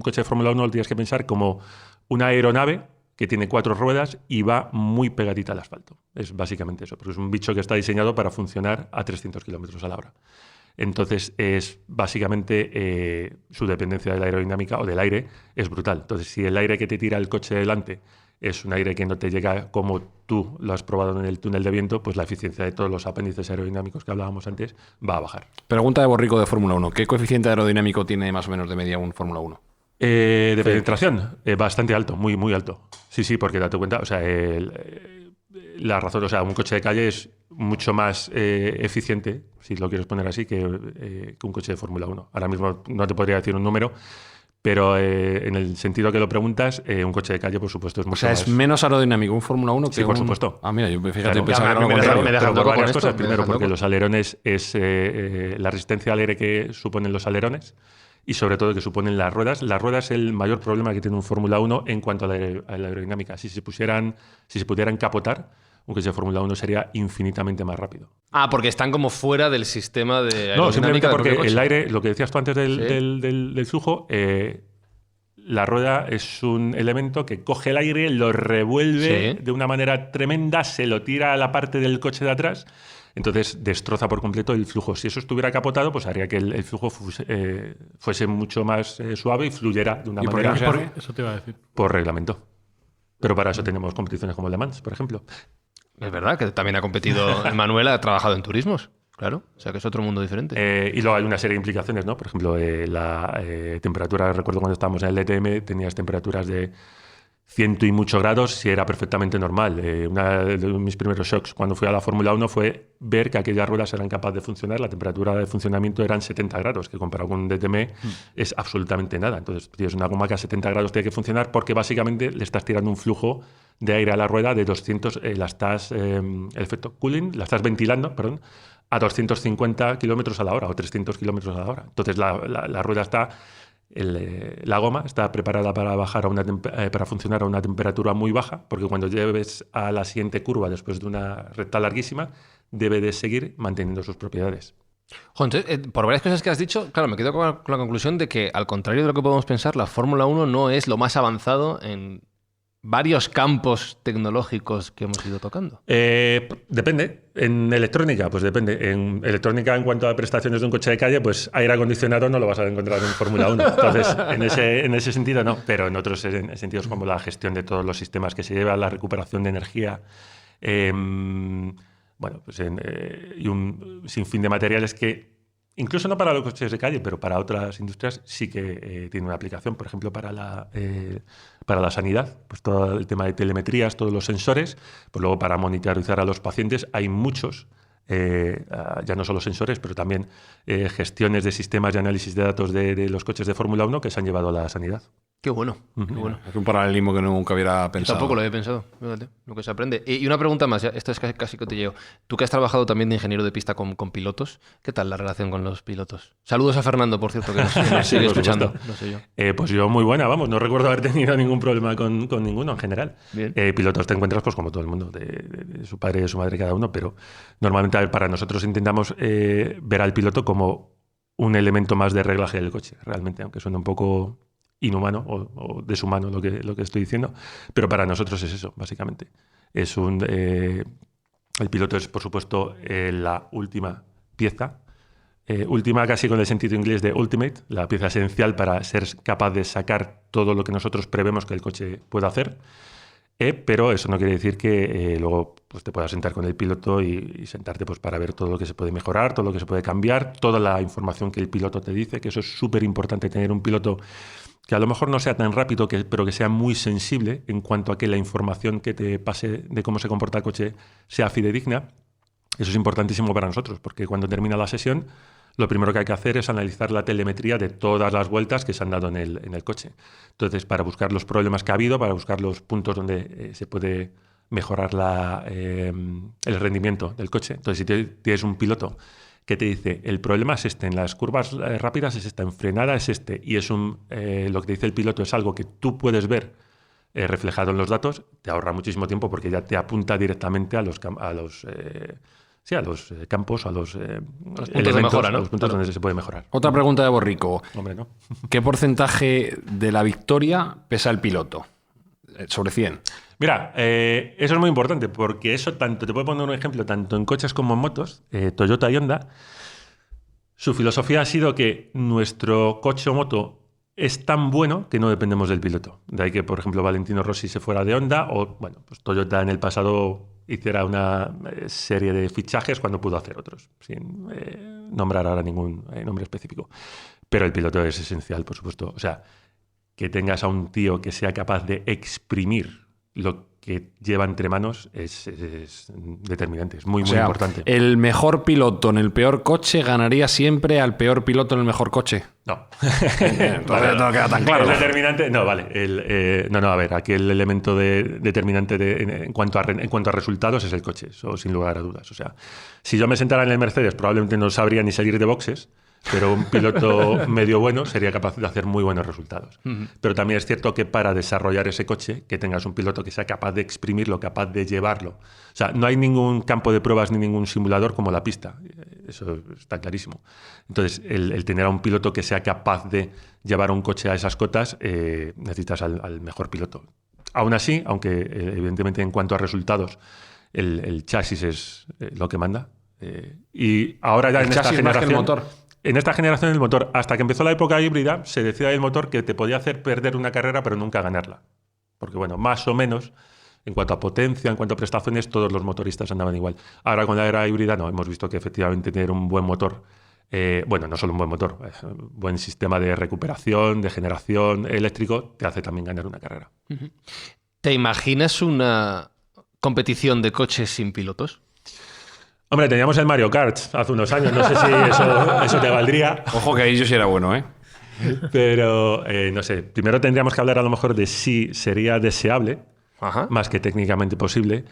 coche de Fórmula 1 lo tienes que pensar como una aeronave que tiene 4 ruedas y va muy pegadita al asfalto. Es básicamente eso, porque es un bicho que está diseñado para funcionar a 300 kilómetros a la hora. Entonces, es básicamente su dependencia de la aerodinámica o del aire es brutal. Entonces, si el aire que te tira el coche delante es un aire que no te llega como tú lo has probado en el túnel de viento, pues la eficiencia de todos los apéndices aerodinámicos que hablábamos antes va a bajar. Pregunta de Borrico de Fórmula 1. ¿Qué coeficiente aerodinámico tiene más o menos de media un Fórmula 1? De penetración, bastante alto, muy, muy alto. Sí, porque date cuenta, o sea, la razón, o sea, un coche de calle es mucho más eficiente, si lo quieres poner así, que un coche de Fórmula 1. Ahora mismo no te podría decir un número, pero en el sentido que lo preguntas, un coche de calle, por supuesto, es O mucho sea, más... es menos aerodinamico un Fórmula 1 que Sí, por un... supuesto. Ah, mira, yo fíjate, Claro. pensaba que era lo me contrario. dejan Pero por loco con varias esto, cosas. me Primero, dejan porque loco. los alerones es la resistencia al aire que suponen los alerones y sobre todo que suponen las ruedas. La rueda es el mayor problema que tiene un Fórmula 1 en cuanto a la aerodinámica. Si se pudieran capotar, un coche de Fórmula 1 sería infinitamente más rápido. Ah, porque están como fuera del sistema de No, simplemente aerodinámica del porque propio coche. el aire, lo que decías tú antes Sí. del flujo, la rueda es un elemento que coge el aire, lo revuelve Sí. de una manera tremenda, se lo tira a la parte del coche de atrás, entonces destroza por completo el flujo. Si eso estuviera capotado, pues haría que el flujo fuese mucho más suave y fluyera de una ¿Y por qué manera no se Por- hace? Eso te iba a decir. por reglamento. Pero para eso tenemos competiciones como Le Mans, por ejemplo. Es verdad que también ha competido Manuel, ha trabajado en turismos. Claro, o sea que es otro mundo diferente. Y luego hay una serie de implicaciones, ¿no? Por ejemplo, la temperatura, recuerdo cuando estábamos en el DTM, tenías temperaturas de 100 y muchos grados, si era perfectamente normal. Uno de mis primeros shocks cuando fui a la Fórmula 1 fue ver que aquellas ruedas eran capaces de funcionar, la temperatura de funcionamiento eran 70 grados, que comparado con un DTM es absolutamente nada. Entonces, tienes una goma que a 70 grados tiene que funcionar porque básicamente le estás tirando un flujo de aire a la rueda de 200, el efecto cooling, la estás ventilando, perdón, a 250 kilómetros a la hora o 300 kilómetros a la hora. Entonces la rueda está, la goma está preparada para bajar para funcionar a una temperatura muy baja, porque cuando lleves a la siguiente curva después de una recta larguísima, debe de seguir manteniendo sus propiedades. Entonces, por varias cosas que has dicho, claro, me quedo con la conclusión de que, al contrario de lo que podemos pensar, la Fórmula 1 no es lo más avanzado en varios campos tecnológicos que hemos ido tocando. Depende. En electrónica, pues depende. En electrónica, en cuanto a prestaciones de un coche de calle, pues aire acondicionado no lo vas a encontrar en Fórmula 1. Entonces, en ese sentido no. Pero en otros sentidos, como la gestión de todos los sistemas que se lleva, la recuperación de energía, bueno, pues y un sinfín de materiales que, incluso no para los coches de calle, pero para otras industrias sí que tiene una aplicación. Por ejemplo, para la sanidad, pues todo el tema de telemetrías, todos los sensores, pues luego para monitorizar a los pacientes hay muchos, ya no solo sensores, pero también gestiones de sistemas de análisis de datos de los coches de Fórmula 1 que se han llevado a la sanidad. Qué bueno, qué bueno. Es un paralelismo que nunca hubiera Yo pensado. tampoco lo había pensado, fíjate, lo que se aprende. Y una pregunta más, ya, esto es casi cotilleo. Tú que has trabajado también de ingeniero de pista con pilotos, ¿qué tal la relación con los pilotos? Saludos a Fernando, por cierto, que nos sigue por escuchando. supuesto. No sé yo. Pues yo muy buena, vamos, no recuerdo haber tenido ningún problema con ninguno en general. Bien. Pilotos te encuentras pues como todo el mundo, de su padre y de su madre cada uno, pero normalmente para nosotros intentamos ver al piloto como un elemento más de reglaje del coche, realmente, aunque suene un poco inhumano o deshumano lo que estoy diciendo, pero para nosotros es eso, básicamente. El piloto es, por supuesto, la última pieza última, casi con el sentido inglés de ultimate, la pieza esencial para ser capaz de sacar todo lo que nosotros prevemos que el coche pueda hacer. Pero eso no quiere decir que luego pues, te puedas sentar con el piloto y sentarte pues, para ver todo lo que se puede mejorar, todo lo que se puede cambiar, toda la información que el piloto te dice, que eso es súper importante, tener un piloto que a lo mejor no sea tan rápido, pero que sea muy sensible en cuanto a que la información que te pase de cómo se comporta el coche sea fidedigna. Eso es importantísimo para nosotros, porque cuando termina la sesión, lo primero que hay que hacer es analizar la telemetría de todas las vueltas que se han dado en el coche. Entonces, para buscar los problemas que ha habido, para buscar los puntos donde se puede mejorar el rendimiento del coche. Entonces, si tienes un piloto que te dice, el problema es este, en las curvas rápidas es esta, en frenada es este, y es lo que te dice el piloto es algo que tú puedes ver reflejado en los datos, te ahorra muchísimo tiempo porque ya te apunta directamente a los campos, a los puntos de mejora, ¿no? A los puntos donde se puede mejorar. Otra pregunta de Borrico. Hombre, ¿no? ¿Qué porcentaje de la victoria pesa el piloto? Sobre 100. Mira, eso es muy importante porque eso tanto, te puedo poner un ejemplo, tanto en coches como en motos, Toyota y Honda, su filosofía ha sido que nuestro coche o moto es tan bueno que no dependemos del piloto. De ahí que, por ejemplo, Valentino Rossi se fuera de Honda o, bueno, pues Toyota en el pasado hiciera una serie de fichajes cuando pudo hacer otros, sin nombrar ahora ningún nombre específico. Pero el piloto es esencial, por supuesto. O sea, que tengas a un tío que sea capaz de exprimir lo que lleva entre manos es determinante, es muy, muy importante. ¿El mejor piloto en el peor coche ganaría siempre al peor piloto en el mejor coche? No. Todavía no queda tan claro. El determinante, no, vale. A ver, aquí el elemento determinante en cuanto a resultados es el coche, eso sin lugar a dudas. O sea, si yo me sentara en el Mercedes, probablemente no sabría ni salir de boxes, pero un piloto medio bueno sería capaz de hacer muy buenos resultados. Pero también es cierto que para desarrollar ese coche, que tengas un piloto que sea capaz de exprimirlo, capaz de llevarlo. O sea, no hay ningún campo de pruebas ni ningún simulador como la pista. Eso está clarísimo. Entonces, el tener a un piloto que sea capaz de llevar un coche a esas cotas, necesitas al mejor piloto. Aún así, aunque evidentemente en cuanto a resultados, el chasis es lo que manda. Y ahora ya en esta generación... Más que el motor. En esta generación el motor, hasta que empezó la época híbrida, se decía del motor que te podía hacer perder una carrera pero nunca ganarla. Porque bueno, más o menos, en cuanto a potencia, en cuanto a prestaciones, todos los motoristas andaban igual. Ahora con la era híbrida no, hemos visto que efectivamente tener un buen motor, no solo un buen motor, un buen sistema de recuperación, de generación eléctrico, te hace también ganar una carrera. ¿Te imaginas una competición de coches sin pilotos? Hombre, teníamos el Mario Kart hace unos años, no sé si eso te valdría. Ojo que ahí yo sí era bueno, ¿eh? Pero, no sé, primero tendríamos que hablar a lo mejor de si sería deseable, más que técnicamente posible.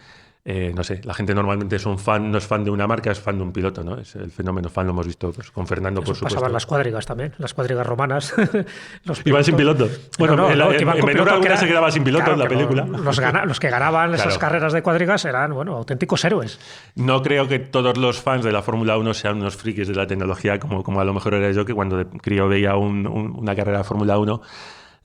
No sé, la gente normalmente no es fan de una marca, es fan de un piloto, ¿no? Es el fenómeno fan, lo hemos visto pues, con Fernando, eso por supuesto. Pasaban las cuadrigas también, las cuadrigas romanas. Iban sin piloto. Bueno, en menor alguna se quedaba sin piloto, claro, en la película. Los que ganaban esas carreras de cuadrigas eran, auténticos héroes. No creo que todos los fans de la Fórmula 1 sean unos frikis de la tecnología, como a lo mejor era yo, que cuando de crío veía una carrera de Fórmula 1...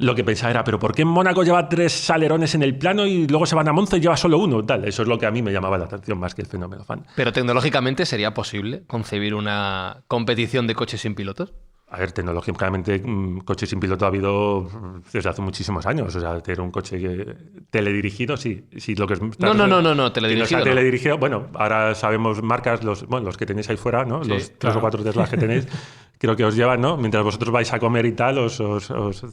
Lo que pensaba era, ¿pero por qué Mónaco lleva 3 alerones en el plano y luego se van a Monza y lleva solo uno? Tal. Eso es lo que a mí me llamaba la atención más que el fenómeno fan. ¿Pero tecnológicamente sería posible concebir una competición de coches sin pilotos? A ver, tecnológicamente, coches sin piloto ha habido desde hace muchísimos años. O sea, tener un coche teledirigido, sí. Lo que no, teledirigido. Teledirigido, bueno, ahora sabemos marcas, los que tenéis ahí fuera, ¿no? Sí, los 3 o 4 Teslas que tenéis. Creo que os llevan, ¿no? Mientras vosotros vais a comer y tal, os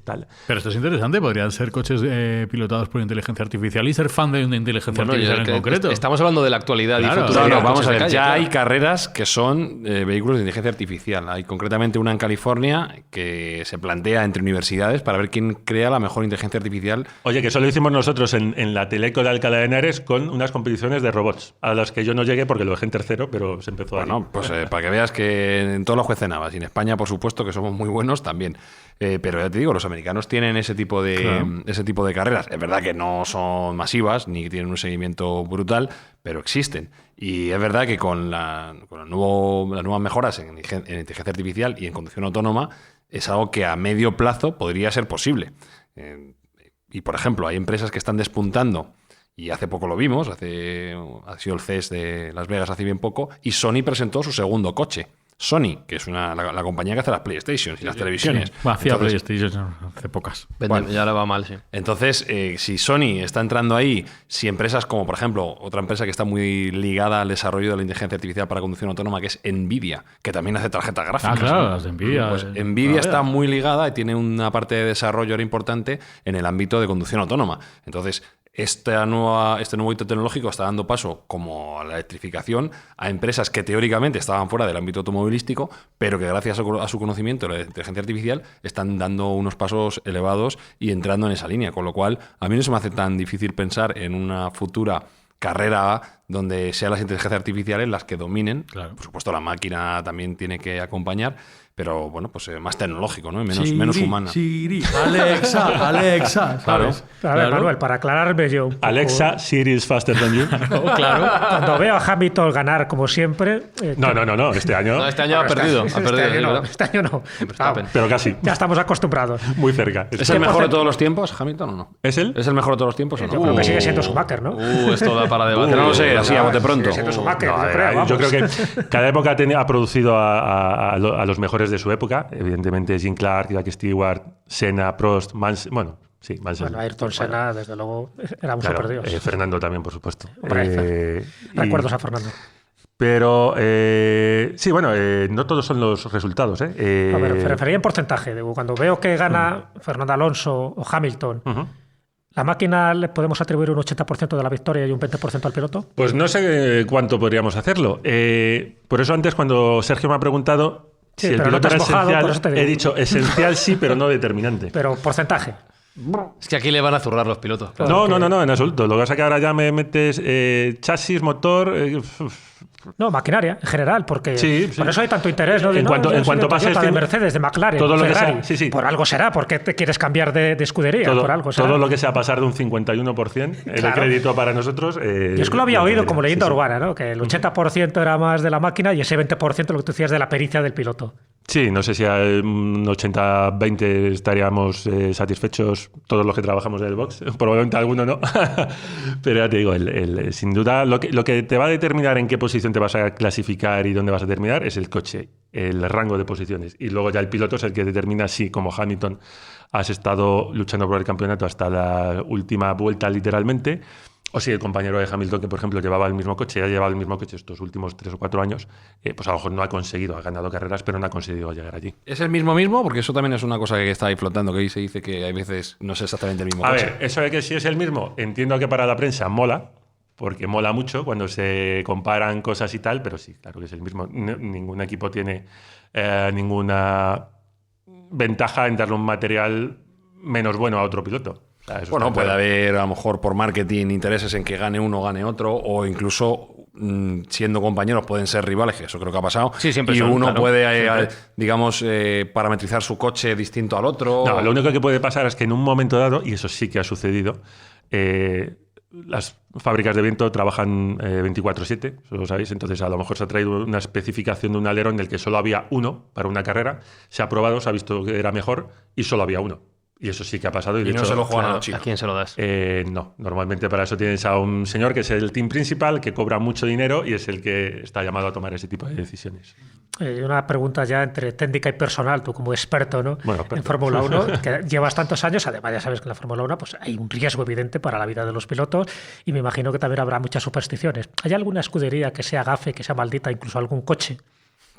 tal. Pero esto es interesante, podrían ser coches pilotados por inteligencia artificial y ser fan de una inteligencia artificial en concreto. Estamos hablando de la actualidad y futuro. No, vamos a ver, ya hay carreras que son vehículos de inteligencia artificial. Hay concretamente una en California que se plantea entre universidades para ver quién crea la mejor inteligencia artificial. Oye, que eso lo hicimos nosotros en la Teleco de Alcalá de Henares con unas competiciones de robots, a las que yo no llegué porque lo dejé en tercero, pero se empezó pues para que veas que en todos los jueces navas y en España, por supuesto, que somos muy buenos también. Pero ya te digo, los americanos tienen ese tipo de carreras. Es verdad que no son masivas ni tienen un seguimiento brutal, pero existen. Y es verdad que con las nuevas mejoras en inteligencia artificial y en conducción autónoma es algo que a medio plazo podría ser posible. Y, por ejemplo, hay empresas que están despuntando y hace poco lo vimos, ha sido el CES de Las Vegas hace bien poco, y Sony presentó su segundo coche. Sony, que es la compañía que hace las PlayStation y las televisiones. Hacía PlayStation hace pocas. Bueno, ya le va mal, sí. Entonces, si Sony está entrando ahí, si empresas como, por ejemplo, otra empresa que está muy ligada al desarrollo de la inteligencia artificial para conducción autónoma, que es Nvidia, que también hace tarjetas gráficas. Claro, las de Nvidia. Pues Nvidia está muy ligada y tiene una parte de desarrollo ahora importante en el ámbito de conducción autónoma. Entonces, este nuevo hito tecnológico está dando paso, como a la electrificación, a empresas que teóricamente estaban fuera del ámbito automovilístico, pero que gracias a su conocimiento de la inteligencia artificial están dando unos pasos elevados y entrando en esa línea. Con lo cual, a mí no se me hace tan difícil pensar en una futura carrera donde sean las inteligencias artificiales las que dominen. Claro. Por supuesto, la máquina también tiene que acompañar, pero bueno, pues más tecnológico, ¿no? Menos humana. Siri, Alexa, ¿sabes? A ver, Manuel, para aclararme yo un poco, Alexa, Siri is faster than you. Claro. cuando veo a Hamilton ganar como siempre... No, este año. No, este año ha perdido. Este año no. Verstappen. Pero casi. Ya estamos acostumbrados. Muy cerca. ¿Es el mejor de todos los tiempos, Hamilton, o no? ¿Es él? ¿Es el mejor de todos los tiempos o no? Yo creo que sigue siendo Schumacher, ¿no? Esto da para debate. No lo sé, así a bote pronto. Sigue siendo Schumacher, No, yo creo, vamos. yo creo que cada época ha producido a los mejores de su época. Evidentemente, Jim Clark, Jack Stewart, Senna, Prost, Mansell. Bueno, Ayrton Senna, desde luego, era un claro, superdios. Fernando también, por supuesto. Recuerdos a Fernando. Pero, sí, bueno, no todos son los resultados. A ver, me refería en porcentaje. Digo, cuando veo que gana Fernando Alonso o Hamilton, ¿la máquina le podemos atribuir un 80% de la victoria y un 20% al piloto? Pues no sé cuánto podríamos hacerlo. Por eso antes, cuando Sergio me ha preguntado si el piloto era esencial, he dicho esencial sí, pero no determinante. Pero porcentaje. Es que aquí le van a zurrar los pilotos. No, en absoluto. Lo que pasa es que ahora ya me metes chasis, motor... No, maquinaria, en general, porque sí. por eso hay tanto interés, ¿no? En cuanto pase de Mercedes, de McLaren, todo de lo Ferrari. que sea, sí. Por algo será, porque te quieres cambiar de escudería, por algo será. Todo lo que sea pasar de un 51% el crédito para nosotros... Yo es que lo había oído como leyenda urbana, ¿no? Que el 80% era más de la máquina y ese 20% lo que tú decías de la pericia del piloto. Sí, no sé si a un 80-20 estaríamos satisfechos todos los que trabajamos en el box. Probablemente alguno no. Pero ya te digo, sin duda, lo que te va a determinar en qué posición te vas a clasificar y dónde vas a terminar es el coche, el rango de posiciones. Y luego ya el piloto es el que determina si, como Hamilton, has estado luchando por el campeonato hasta la última vuelta literalmente, o si el compañero de Hamilton, que por ejemplo llevaba el mismo coche, ya llevaba el mismo coche estos últimos 3 o 4 años, pues a lo mejor no ha conseguido, ha ganado carreras, pero no ha conseguido llegar allí. ¿Es el mismo? Porque eso también es una cosa que está ahí flotando, que ahí se dice que hay veces no es exactamente el mismo coche. A ver, eso de que si es el mismo, entiendo que para la prensa mola, porque mola mucho cuando se comparan cosas y tal, pero sí, claro que es el mismo. Ningún equipo tiene ninguna ventaja en darle un material menos bueno a otro piloto. O sea, bueno, puede haber a lo mejor por marketing intereses en que gane uno, gane otro, o incluso siendo compañeros pueden ser rivales, que eso creo que ha pasado. Sí, siempre y son, uno claro, puede, digamos, parametrizar su coche distinto al otro. No, lo único que puede pasar es que en un momento dado, y eso sí que ha sucedido, las fábricas de viento trabajan 24/7, eso lo sabéis, entonces a lo mejor se ha traído una especificación de un alerón del que solo había uno para una carrera, se ha probado, se ha visto que era mejor y solo había uno. Y eso sí que ha pasado. Y de no hecho, se lo juegan Claro, a los chicos. ¿a quién se lo das? No, normalmente para eso tienes a un señor que es el team principal, que cobra mucho dinero y es el que está llamado a tomar ese tipo de decisiones. Una pregunta ya entre técnica y personal, tú como experto, ¿no? Bueno, en Fórmula 1, que llevas tantos años, además ya sabes que en la Fórmula 1 pues, hay un riesgo evidente para la vida de los pilotos y me imagino que también habrá muchas supersticiones. ¿Hay alguna escudería que sea gafe, que sea maldita, incluso algún coche?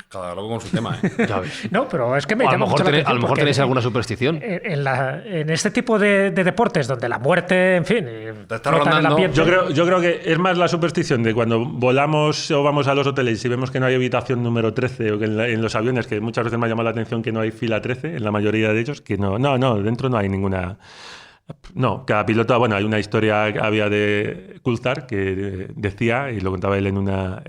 Cada loco con su tema, ¿eh? Ya ves. No, pero es que me O a llama lo mejor, mucho la atención a lo mejor porque tenéis alguna superstición. En este tipo de deportes donde la muerte, en fin, Te está flota en el rondando. ambiente. Yo creo que es más la superstición de cuando volamos o vamos a los hoteles y vemos que no hay habitación número 13 o que en los aviones, que muchas veces me ha llamado la atención que no hay fila 13 en la mayoría de ellos, que no, dentro no hay ninguna... No, cada piloto, bueno, hay una historia que había de Coulthard que decía, y lo contaba él en una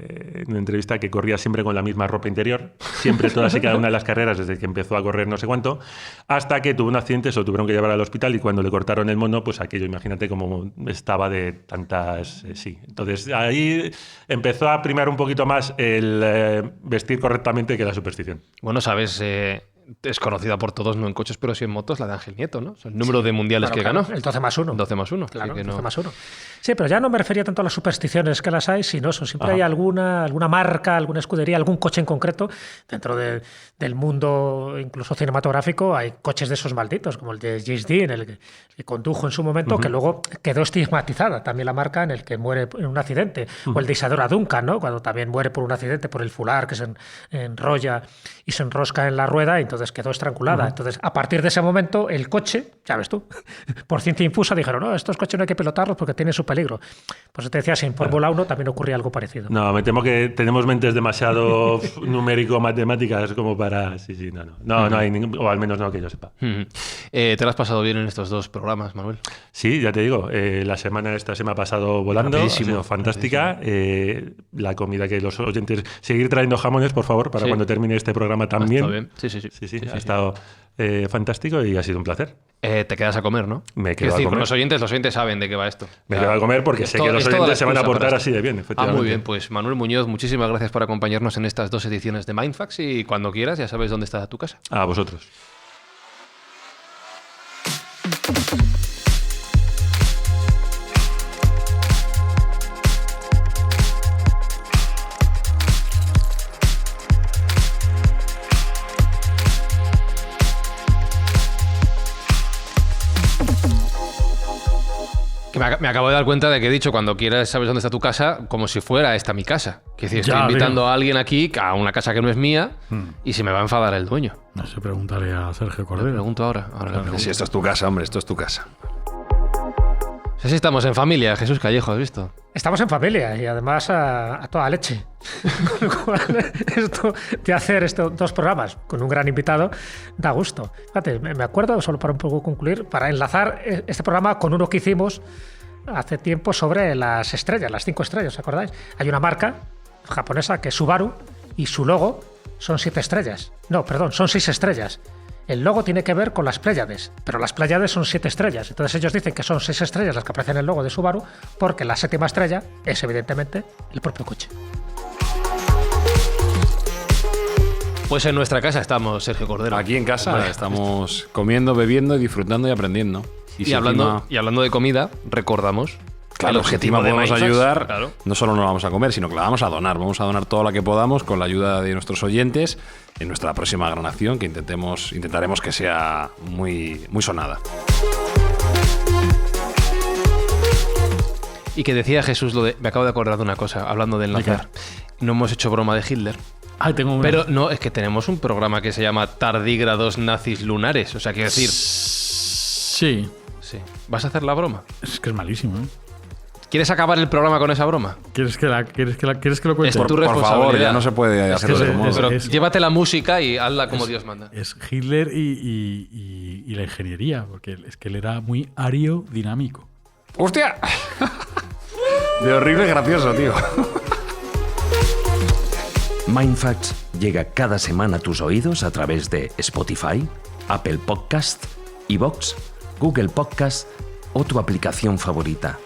entrevista, que corría siempre con la misma ropa interior, siempre todas y cada una de las carreras desde que empezó a correr no sé cuánto, hasta que tuvo un accidente, se lo tuvieron que llevar al hospital y cuando le cortaron el mono, pues aquello, imagínate cómo estaba de tantas... sí, entonces ahí empezó a primar un poquito más el vestir correctamente que la superstición. Bueno, sabes... es conocida por todos, no en coches, pero sí en motos, la de Ángel Nieto, ¿no? O sea, el número de mundiales que ganó. El 12+1. 12+1. Claro, que 12+1. Sí, pero ya no me refería tanto a las supersticiones que las hay, sino siempre hay alguna marca, alguna escudería, algún coche en concreto. Dentro del mundo incluso cinematográfico hay coches de esos malditos, como el de James Dean, el que condujo en su momento, que luego quedó estigmatizada también la marca en el que muere en un accidente. O el de Isadora Duncan, ¿no? Cuando también muere por un accidente, por el fular que se enrolla y se enrosca en la rueda y entonces quedó estrangulada. Entonces, a partir de ese momento, el coche, ya ves tú, por ciencia infusa dijeron, no, estos coches no hay que pilotarlos porque tienen su peligro. Pues te decía, si en Fórmula 1 también ocurría algo parecido. No, me temo que tenemos mentes demasiado numérico-matemáticas como para... No hay ningún... O al menos no que yo sepa. ¿Te lo has pasado bien en estos 2 programas, Manuel? Sí, ya te digo, la semana esta se me ha pasado volando, Rapidísimo, ha sido fantástica. La comida que los oyentes... Seguir trayendo jamones, por favor, para cuando termine este programa también. Está bien. Sí. Ha estado fantástico y ha sido un placer. Te quedas a comer, ¿no? Me quedo a decir, comer. Los oyentes saben de qué va esto. Me quedo a comer porque sé que los oyentes se van a portar así de bien, efectivamente. Muy bien, pues Manuel Muñoz, muchísimas gracias por acompañarnos en estas 2 ediciones de Mindfax y cuando quieras ya sabes dónde está tu casa. A vosotros. Me acabo de dar cuenta de que he dicho cuando quieras sabes dónde está tu casa, como si fuera esta mi casa. Que decir, estoy invitando a alguien aquí a una casa que no es mía y se me va a enfadar el dueño. No sé, preguntaré a Sergio Cordero. Le pregunto ahora le pregunto. Si esto es tu casa, hombre, esto es tu casa. No sé si estamos en familia, Jesús Callejo, ¿has visto? Estamos en familia y además a toda leche. Con lo cual, esto de hacer estos 2 programas con un gran invitado da gusto. Fíjate, me acuerdo, solo para un poco concluir, para enlazar este programa con uno que hicimos hace tiempo sobre las estrellas, las 5 estrellas, ¿os acordáis? Hay una marca japonesa que es Subaru y su logo son 7 estrellas. No, perdón, son 6 estrellas. El logo tiene que ver con las Pléyades, pero las Pléyades son 7 estrellas. Entonces ellos dicen que son 6 estrellas las que aparecen en el logo de Subaru porque la 7ª estrella es evidentemente el propio coche. Pues en nuestra casa estamos, Sergio Cordero. Aquí en casa estamos comiendo, bebiendo, disfrutando y aprendiendo. Y hablando de comida, recordamos... Claro, que encima podemos Mindfax, ayudar, claro. no solo nos la vamos a comer, sino que la vamos a donar. Vamos a donar todo lo que podamos con la ayuda de nuestros oyentes en nuestra próxima gran acción, que intentaremos que sea muy, muy sonada. Y que decía Jesús me acabo de acordar de una cosa, hablando de enlazar. No hemos hecho broma de Hitler. Tengo una. Pero no, es que tenemos un programa que se llama Tardígrados Nazis Lunares. O sea, quiero decir... Sí. ¿Vas a hacer la broma? Es que es malísimo, ¿eh? ¿Quieres acabar el programa con esa broma? ¿Quieres que lo cuente? Es tu Por responsabilidad. favor, ya no se puede hacer de otro modo. Pero llévate la música y hazla como Dios manda. Es Hitler y la ingeniería, porque es que él era muy aerodinámico. ¡Hostia! De horrible gracioso, tío. Mindfacts llega cada semana a tus oídos a través de Spotify, Apple Podcast, iVoox, Google Podcast o tu aplicación favorita.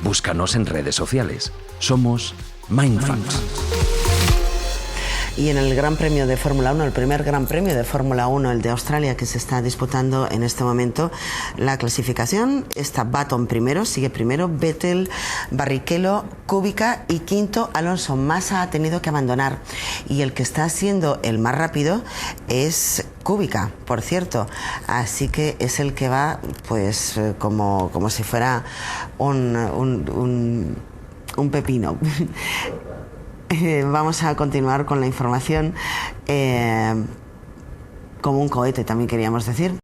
Búscanos en redes sociales. Somos Mindfacts. Y en el Gran Premio de Fórmula 1, el primer Gran Premio de Fórmula 1, el de Australia, que se está disputando en este momento, la clasificación está Button primero, sigue primero Vettel, Barrichello, Kubica y quinto Alonso. Massa ha tenido que abandonar y el que está siendo el más rápido es Kubica, por cierto, así que es el que va pues como si fuera un pepino. Vamos a continuar con la información como un cohete, también queríamos decir.